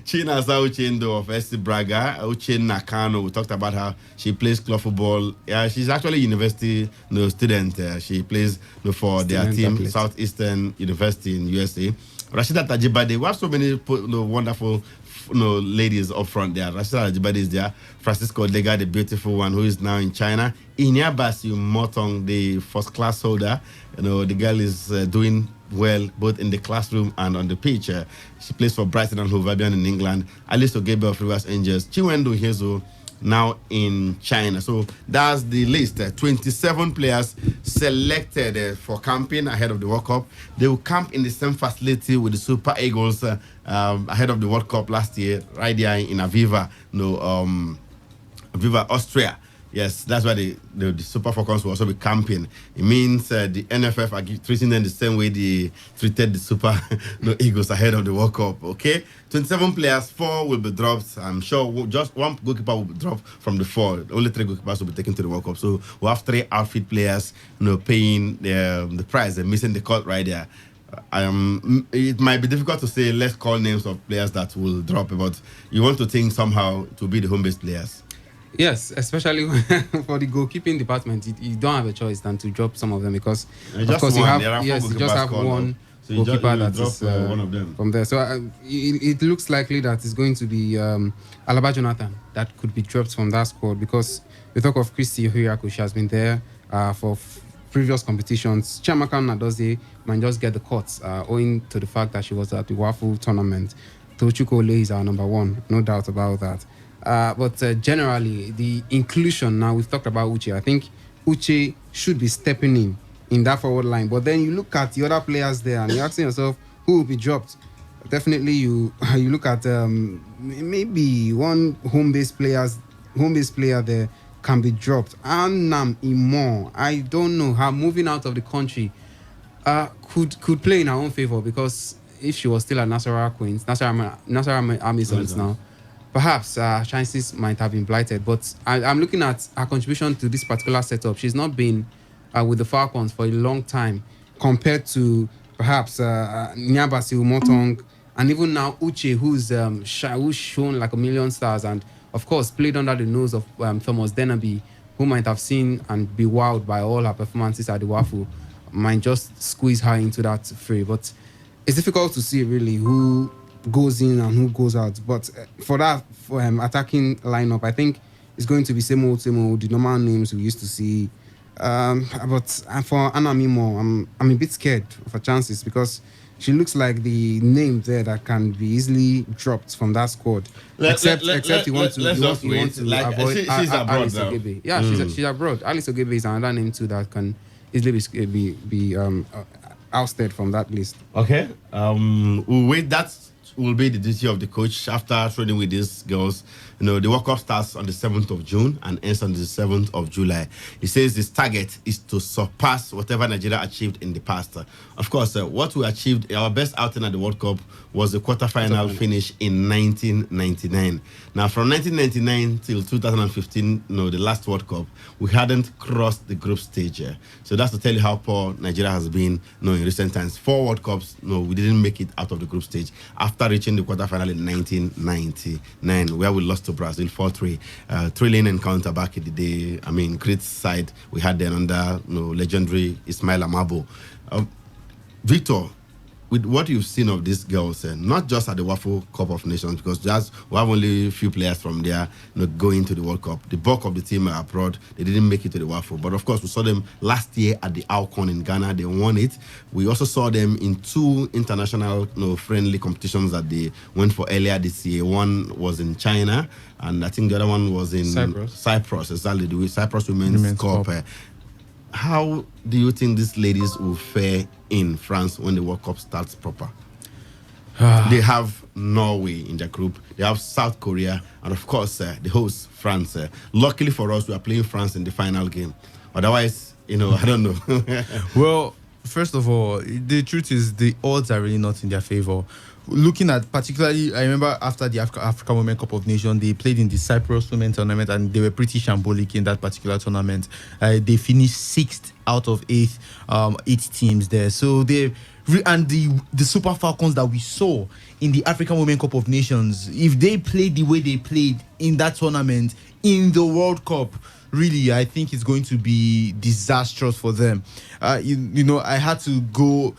China Sauchendo of SC Braga. Uche Nakano, we talked about how she plays club football. Yeah, she's actually a university student. She plays for their team, athlete. Southeastern University in USA. Rashida Tajibade, we have so many wonderful ladies up front there. Rashida Tajibade is there. Francisco Lega, the beautiful one, who is now in China. Inyabasi Motong, the first class holder. The girl is doing well both in the classroom and on the pitch. She plays for Brighton and Hove Albion in England. Alice Ogebe of Rivers Angels. Chiwendo Hezo, now in China. So that's the list. 27 players selected for camping ahead of the World Cup. They will camp in the same facility with the Super Eagles ahead of the World Cup last year, right there in Aviva, Aviva, Austria. Yes, that's why the Super Falcons will also be camping. It means the NFF are treating them the same way they treated the Super Eagles ahead of the World Cup. Okay, 27 players, 4 will be dropped. I'm sure just one goalkeeper will be dropped from the 4. Only 3 goalkeepers will be taken to the World Cup. So we'll have 3 outfield players, paying the price and missing the cut right there. It might be difficult to say. Let's call names of players that will drop, but you want to think somehow to be the home-based players. Yes, especially for the goalkeeping department, you don't have a choice than to drop some of them because, of course, you just have one goalkeeper that is one of them from there. So it looks likely that it's going to be Alaba Jonathan that could be dropped from that squad because we talk of Christy Oheriak, she has been there for previous competitions. Chiamaka Nnadozie might just get the cuts owing to the fact that she was at the Waffle tournament. Tochukwu Oluehi is our number 1, no doubt about that. But generally, the inclusion, now we've talked about Uche. I think Uche should be stepping in that forward line. But then you look at the other players there and you're asking yourself, who will be dropped? Definitely you look at maybe one home-based player there can be dropped. Annam Imo, I don't know, her moving out of the country could play in her own favor because if she was still at Nasarawa Queens, Nasarawa Amazons now, perhaps chances might have been blighted, but I'm looking at her contribution to this particular setup. She's not been with the Falcons for a long time compared to perhaps Nyabasi Umotong and even now Uche, who's shown like a million stars and, of course, played under the nose of Thomas Denaby, who might have seen and be wowed by all her performances at the Waffle, might just squeeze her into that fray. But it's difficult to see really who goes in and who goes out, but for attacking lineup, I think it's going to be same old, the normal names we used to see But for Anna Mimo, I'm a bit scared of her chances because she looks like the name there that can be easily dropped from that squad. Except you want to avoid she's abroad Alice now. Ogebe. Yeah, she's abroad. Alice Ogebe is another name too that can easily be ousted from that list. Okay. We'll wait. That will be the duty of the coach after training with these girls. You know, the World Cup starts on the 7th of June and ends on the 7th of July. He says his target is to surpass whatever Nigeria achieved in the past. Of course, what we achieved, our best outing at the World Cup was the quarterfinal finish in 1999. Now, from 1999 till 2015, the last World Cup, we hadn't crossed the group stage. So that's to tell you how poor Nigeria has been in recent times. 4 World Cups, we didn't make it out of the group stage after reaching the quarterfinal in 1999, where we lost to Brazil 4-3. Thrilling encounter back in the day. I mean, great side we had then under legendary Ismail Amabo. Victor, with what you've seen of these girls, not just at the WAFO Cup of Nations, because we have only a few players from there going to the World Cup. The bulk of the team are abroad. They didn't make it to the WAFO. But of course, we saw them last year at the Alcon in Ghana. They won it. We also saw them in 2 international friendly competitions that they went for earlier this year. One was in China, and I think the other one was in Cyprus. Exactly, the Cyprus Women's Cup. How do you think these ladies will fare in France when the World Cup starts proper? They have Norway in their group. They have South Korea. And of course, the host, France. Luckily for us, we are playing France in the final game. Otherwise, I don't know. Well, first of all, the truth is the odds are really not in their favor. Looking at particularly, I remember after the African Women Cup of Nations, they played in the Cyprus Women Tournament and they were pretty shambolic in that particular tournament. They finished 6th out of 8 teams there. So the Super Falcons that we saw in the African Women Cup of Nations, if they played the way they played in that tournament in the World Cup, really, I think it's going to be disastrous for them. I had to go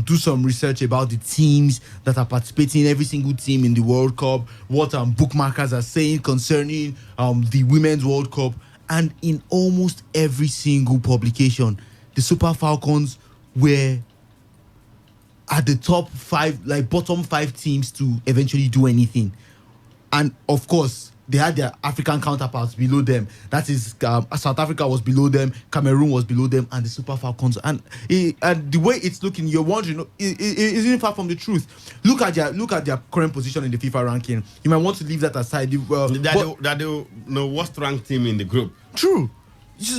do some research about the teams that are participating, every single team in the World Cup, what bookmakers are saying concerning the Women's World Cup. And in almost every single publication, the Super Falcons were at the top 5, bottom 5 teams to eventually do anything. And of course, they had their African counterparts below them. That is, South Africa was below them, Cameroon was below them, and the Super Falcons. And the way it's looking, you're wondering, it isn't far from the truth. Look at their current position in the FIFA ranking. You might want to leave that aside. They're the worst ranked team in the group. True.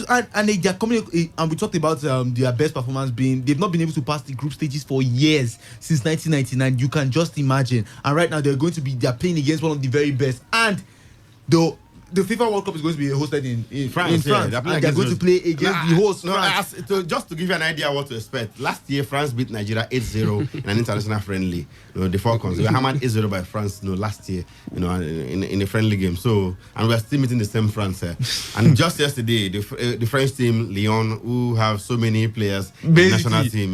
And they are coming, and we talked about their best performance being they've not been able to pass the group stages for years since 1999. You can just imagine. And right now they're playing against one of the very best. And the FIFA World Cup is going to be hosted in France. And they're going to play against the host. Just to give you an idea what to expect, last year France beat Nigeria 8-0 in an international friendly. The Falcons, they were hammered 8-0 by France last year, in a friendly game. So, and we're still meeting the same France. And just yesterday, the French team, Lyon, who have so many players in the national team,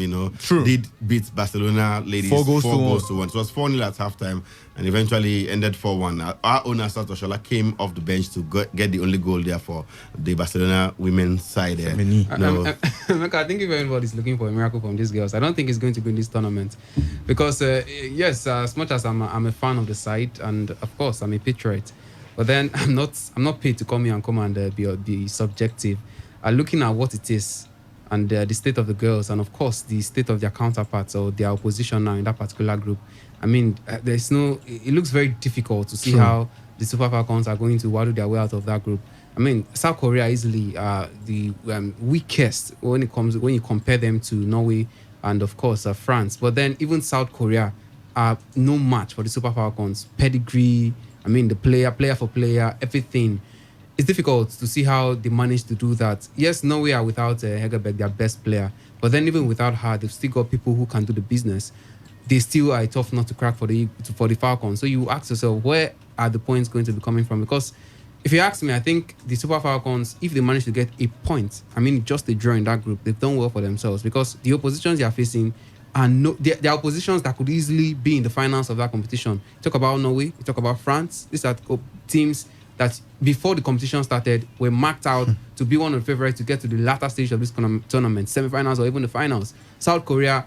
did beat Barcelona ladies 4 goals to 1. So it was 4-0 at halftime and eventually ended 4-1. Our owner, Satoshola, came off the bench to get the only goal there for the Barcelona women's side. I think if anybody's looking for a miracle from these girls, I don't think it's going to be in this tournament. Because, yes, as much as I'm a fan of the side, and of course I'm a patriot, but then I'm not paid to come here and be subjective. Looking at what it is and the state of the girls, and of course the state of their counterparts or their opposition now in that particular group, I mean, it looks very difficult to see how the Super Falcons are going to waddle their way out of that group. I mean, South Korea easily the weakest when you compare them to Norway and of course France. But then even South Korea are no match for the Super Falcons. Pedigree, I mean, the player for player, everything. It's difficult to see how they managed to do that. Yes, Norway are without Hegerberg, their best player. But then even without her, they've still got people who can do the business. They still are tough not to crack for the Falcons. So you ask yourself, where are the points going to be coming from? Because if you ask me, I think the Super Falcons, if they manage to get a point, I mean, just a draw in that group, they've done well for themselves because the oppositions they are facing are they are oppositions that could easily be in the finals of that competition. You talk about Norway, you talk about France. These are teams that before the competition started were marked out to be one of the favorites to get to the latter stage of this tournament, semi-finals or even the finals. South Korea,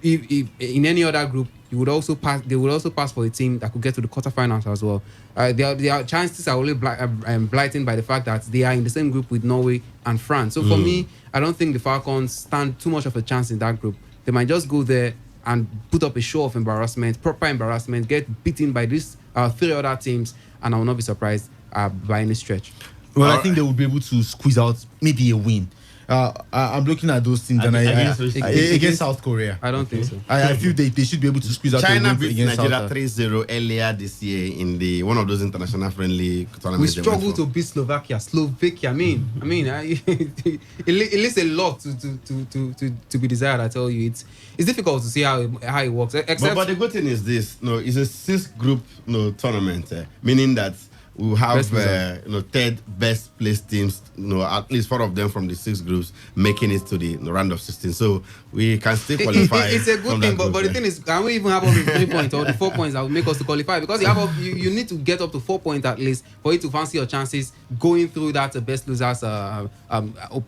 if in any other group, you would also pass. They would also pass for a team that could get to the quarterfinals as well. Their chances are only blighted by the fact that they are in the same group with Norway and France. So for me, I don't think the Falcons stand too much of a chance in that group. They might just go there and put up a show of embarrassment, proper embarrassment, get beaten by these 3 other teams, and I will not be surprised by any stretch. Well, I think they will be able to squeeze out maybe a win. I'm looking at those things against South Korea. I don't think so. I feel they should be able to squeeze out China a win beat against Nigeria South 3-0 earlier this year in the one of those international friendly tournaments. We struggled to beat Slovakia. I mean, it leaves a lot to be desired. I tell you, it's difficult to see how it works. Except but the good thing is this: it's a 6-group tournament, meaning that we will have third best placed teams, at least 4 of them from the 6 groups making it to the round of 16. So we can still qualify. It's a good thing, but the thing is, can we even have only 3 points or the 4 points that will make us to qualify? Because you need to get up to 4 points at least for you to fancy your chances going through that best losers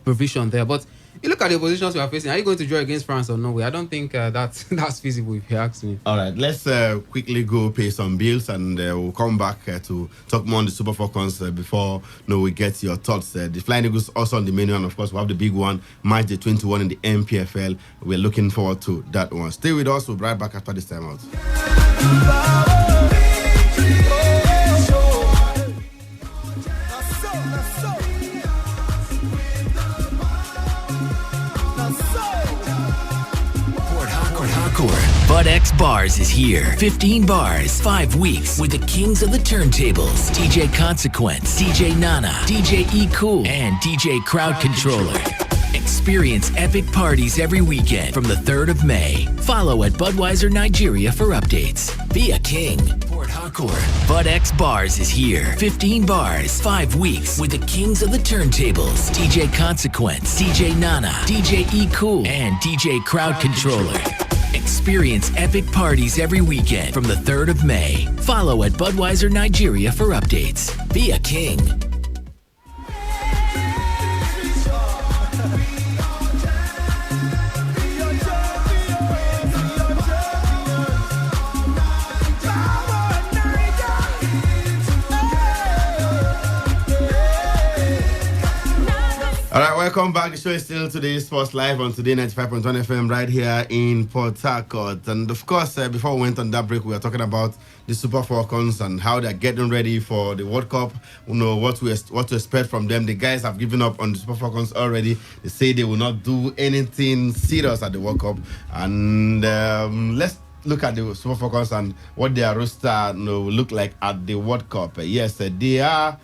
provision there. But you look at the oppositions we are facing. Are you going to draw against France or Norway? I don't think that's feasible, if you ask me. All right, let's quickly go pay some bills, and we'll come back to talk more on the Super Falcons before we get your thoughts. The Flying Eagles also on the menu, and of course we have the big one, match day 21 in the MPFL. We're looking forward to that one. Stay with us. We'll be right back after this time out. Bud X Bars is here. 15 bars, 5 weeks with the kings of the turntables. DJ Consequence, DJ Nana, DJ E Cool, and DJ Crowd Controller. Experience epic parties every weekend from the 3rd of May. Follow at Budweiser Nigeria for updates. Be a king. Port Harcourt. Bud X Bars is here. 15 bars, 5 weeks with the kings of the turntables. DJ Consequence, DJ Nana, DJ E Cool, and DJ Crowd Controller. Experience epic parties every weekend from the 3rd of May. Follow at Budweiser Nigeria for updates. Be a king. All right, welcome back. The show is still Today Sports Live on Today 95.1 FM right here in Port Harcourt. And of course, before we went on that break, we were talking about the Super Falcons and how they're getting ready for the World Cup. What to expect from them. The guys have given up on the Super Falcons already. They say they will not do anything serious at the World Cup. And let's look at the Super Falcons and what their roster will look like at the World Cup. Yes, they are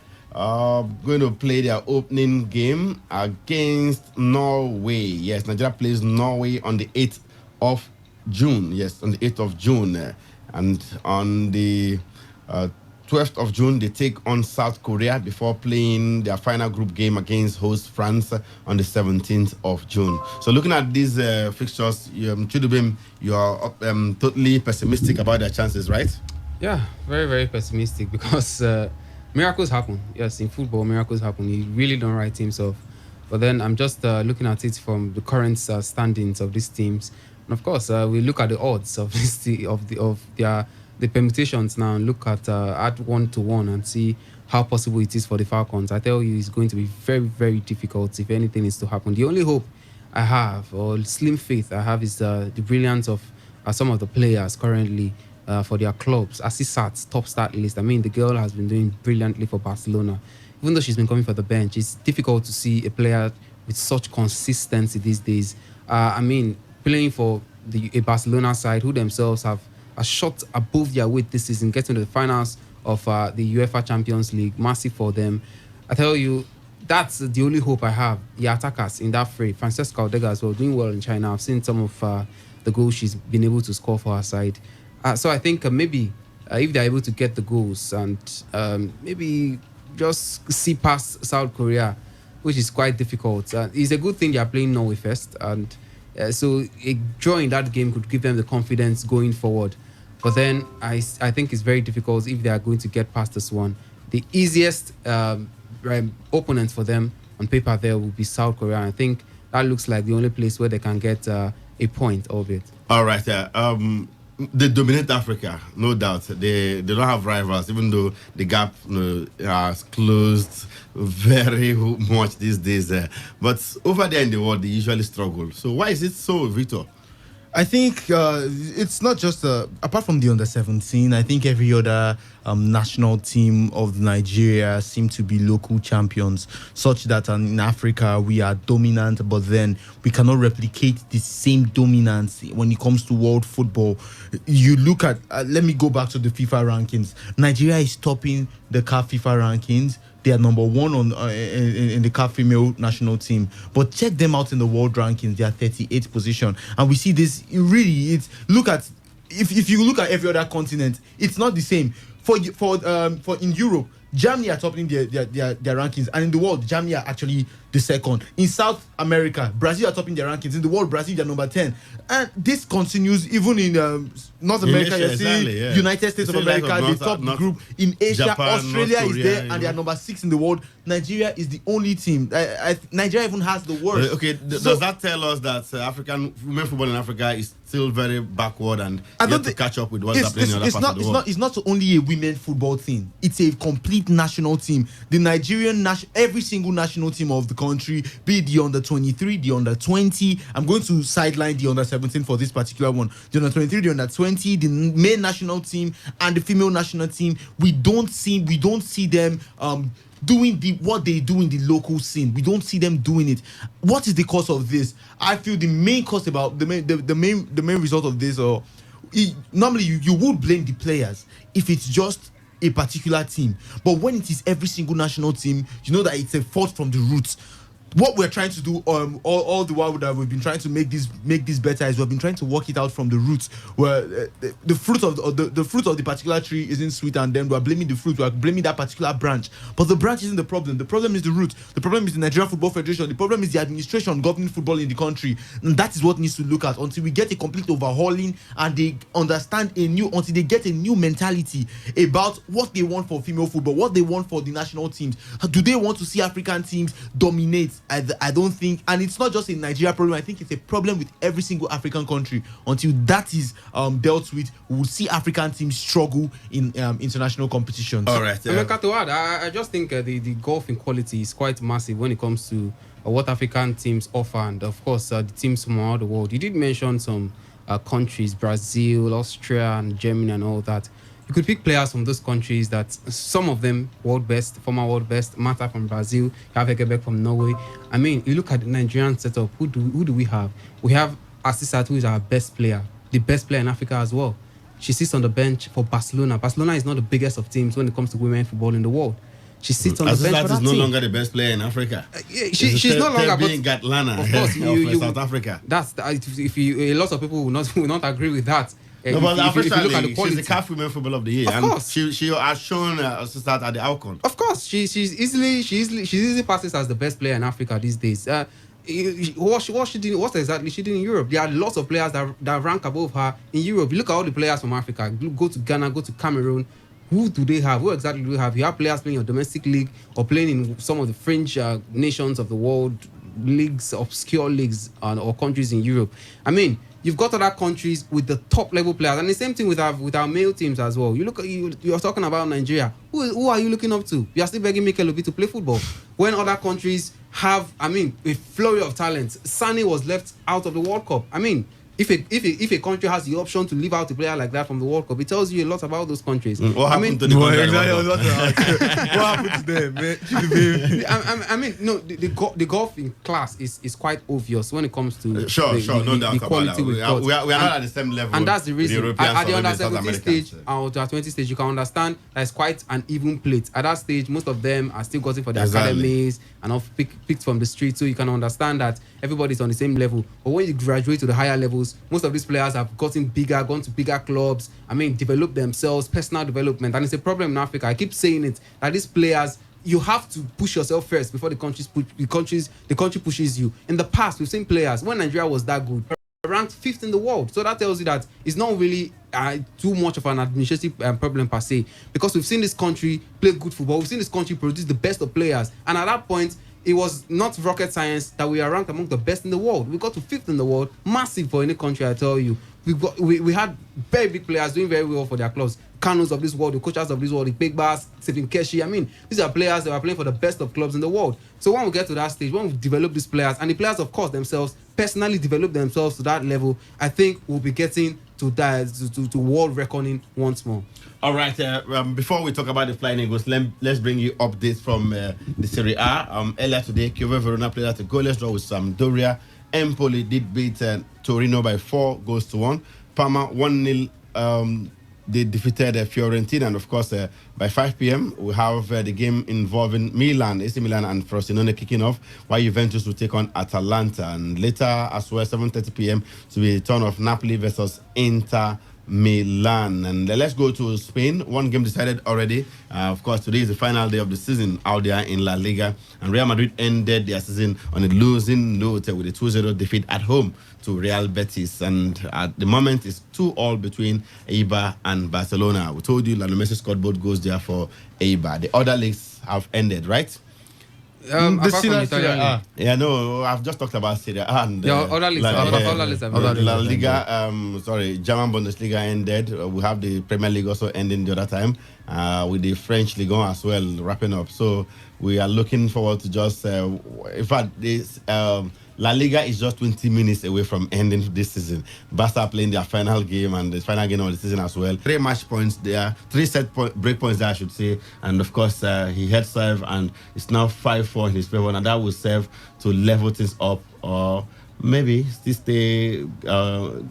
going to play their opening game against Norway. Yes, Nigeria plays Norway on the 8th of June. Yes, on the 8th of June. And on the 12th of June, they take on South Korea before playing their final group game against host France on the 17th of June. So looking at these fixtures, Chidubim, you are totally pessimistic about their chances, right? Yeah, very, very pessimistic because miracles happen. Yes, in football, miracles happen. You really don't write teams off. But then I'm just looking at it from the current standings of these teams. And of course, we look at the odds of the permutations now and look at add 1-to-1 and see how possible it is for the Falcons. I tell you, it's going to be very, very difficult if anything is to happen. The only hope I have, or slim faith I have, is the brilliance of some of the players currently for their clubs. Assisat's top start list. I mean, the girl has been doing brilliantly for Barcelona. Even though she's been coming for the bench, it's difficult to see a player with such consistency these days. I mean, playing for a Barcelona side who themselves have a shot above their weight this season, getting to the finals of the UEFA Champions League. Massive for them. I tell you, that's the only hope I have. The attackers in that fray. Francesca Odega as well, doing well in China. I've seen some of the goals she's been able to score for her side. So I think maybe if they're able to get the goals and maybe just see past South Korea, which is quite difficult. It's a good thing they are playing Norway first, and so a draw in that game could give them the confidence going forward. But then I think it's very difficult if they are going to get past this one. the easiest opponent for them on paper there will be South Korea. And I think that looks like the only place where they can get a point of it. All right, they dominate Africa, no doubt. They don't have rivals, even though the gap has closed very much these days. But over there in the world, they usually struggle. So why is it so, Victor? I think it's not just apart from the under-17. I think every other national team of Nigeria seem to be local champions, such that in Africa we are dominant, but then we cannot replicate the same dominance when it comes to world football. You look at let me go back to the FIFA rankings. Nigeria is topping the CAF FIFA rankings. They are number one on in the CAF female national team. But check them out in the world rankings. They are 38th position. And we see this really, if you look at every other continent, it's not the same. For in Europe, Germany are topping their rankings, and in the world, Germany are actually the second. In South America, Brazil are topping their rankings. In the world, Brazil they're number 10. And this continues even in North America. You see, United States of America, the top group. In Asia, Japan, Australia North Korea, is there, and they are number 6 in the world. Nigeria is the only team. Nigeria even has the worst. Okay, does that tell us that African women football in Africa is still very backward and yet to catch up with what's happening in other parts of the world? It's not only a women football thing. It's a complete national team. The Nigerian every single national team of the country, be it the under 23, the under 20. I'm going to sideline the under 17 for this particular one. The under 23, the under 20, the male national team, and the female national team. We don't see them doing what they do in the local scene. We don't see them doing it. What is the cause of this? I feel the main cause about the main result of this, normally you would blame the players if it's just a particular team, but when it is every single national team, you know that it's a fault from the roots. What we're trying to do all the while that we've been trying to make this better is we've been trying to work it out from the roots, where the fruit of the particular tree isn't sweet, and then we're blaming the fruit, we're blaming that particular branch. But the branch isn't the problem. The problem is the root. The problem is the Nigerian Football Federation. The problem is the administration governing football in the country, and that is what needs to look at until we get a complete overhauling and they understand until they get a new mentality about what they want for female football, what they want for the national teams. Do they want to see African teams dominate? I don't think, and it's not just a Nigeria problem. I think it's a problem with every single African country. Until that is dealt with, we will see African teams struggle in international competitions. All right. Emeka, to add, I just think the gulf in quality is quite massive when it comes to what African teams offer, and of course the teams from around the world. You did mention some countries, Brazil, Austria, and Germany, and all that. You could pick players from those countries that some of them world best, former world best. Mata from Brazil, you have Egebek from Norway. I mean, you look at the Nigerian setup. Who do we have? We have Asisat, who is our best player, the best player in Africa as well. She sits on the bench for Barcelona. Barcelona is not the biggest of teams when it comes to women football in the world. She sits on the bench for that is no team. longer the best player in Africa. She's no longer being Gatlana of course, of South Africa. That's a lot of people will not agree with that. No, but if you look at the quality, she's the CAF Women Football of the Year, of course. She has shown start at the Alcon. Of course, she easily passes as the best player in Africa these days. What exactly she did in Europe? There are lots of players that rank above her in Europe. You look at all the players from Africa. Go to Ghana, go to Cameroon. Who do they have? Who exactly do they have? You have players playing in your domestic league or playing in some of the fringe nations of the world, leagues, obscure leagues, or countries in Europe. I mean, you've got other countries with the top level players, and the same thing with our male teams as well. You're talking about Nigeria. Who are you looking up to? You are still begging Mikel Obi to play football when other countries have, a flurry of talent. Sane was left out of the World Cup. I mean, if a country has the option to leave out a player like that from the World Cup, it tells you a lot about those countries. What happened to the What happened to them, man? The golf in class is quite obvious when it comes to no doubt the quality about that. We are not at the same level, and that's the reason. At the under 17 stage or to 20 stage, you can understand that it's quite an even plate. At that stage, most of them are still gotten for their academies and picked from the street, so you can understand that everybody's on the same level. But when you graduate to the higher levels, most of these players have gone to bigger clubs. developed themselves, personal development, and it's a problem in Africa. I keep saying it that these players, you have to push yourself first before the country pushes you. In the past, we've seen players when Nigeria was that good, ranked 5th in the world. So that tells you that it's not really too much of an administrative problem per se, because we've seen this country play good football, we've seen this country produce the best of players, and at that point it was not rocket science that we are ranked among the best in the world. We got to 5th in the world, massive for any country, I tell you. We had very big players doing very well for their clubs. Canons of this world, the coaches of this world, the big bars, Stephen Keshi. I mean, these are players that are playing for the best of clubs in the world. So when we get to that stage, when we develop these players, and the players, of course, themselves personally develop themselves to that level, I think we'll be getting to that to world reckoning once more. All right. Before we talk about the Flying Eagles, let's bring you updates from the Serie A. Earlier today, Juve Verona played at a goalless draw with Sampdoria. Empoli did beat Torino by 4-1. Parma 1-0. They defeated Fiorentina, and of course, by 5 p.m. we have the game involving Milan, AC Milan, and Frosinone kicking off, while Juventus will take on Atalanta, and later as well, 7:30 p.m. to be a turn of Napoli versus Inter Milan. And let's go to Spain. One game decided already. Of course, today is the final day of the season out there in La Liga, and Real Madrid ended their season on a losing note with a 2-0 defeat at home to Real Betis, and at the moment it's 2-2 between Eibar and Barcelona. We told you Lionel Messi scored both goals there for Eibar. The other leagues have ended, right? Yeah, no, I've just talked about Serie A and other leagues. La Liga, German Bundesliga ended. We have the Premier League also ending the other time, with the French Ligue 1 as well wrapping up. So we are looking forward to just, in fact, this La Liga is just 20 minutes away from ending this season. Barca playing their final game, and the final game of the season as well. 3 match points there, 3 break points there, I should say. And of course, he had serve, and it's now 5-4 in his favor, and that will serve to level things up, or maybe stay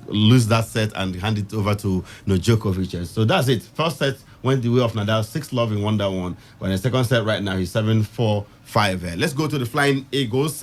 lose that set and hand it over to Djokovic. So that's it. First set went the way of Nadal, 6-love in 1-1. But in the second set right now, he's 7-4-5. Let's go to the Flying Eagles.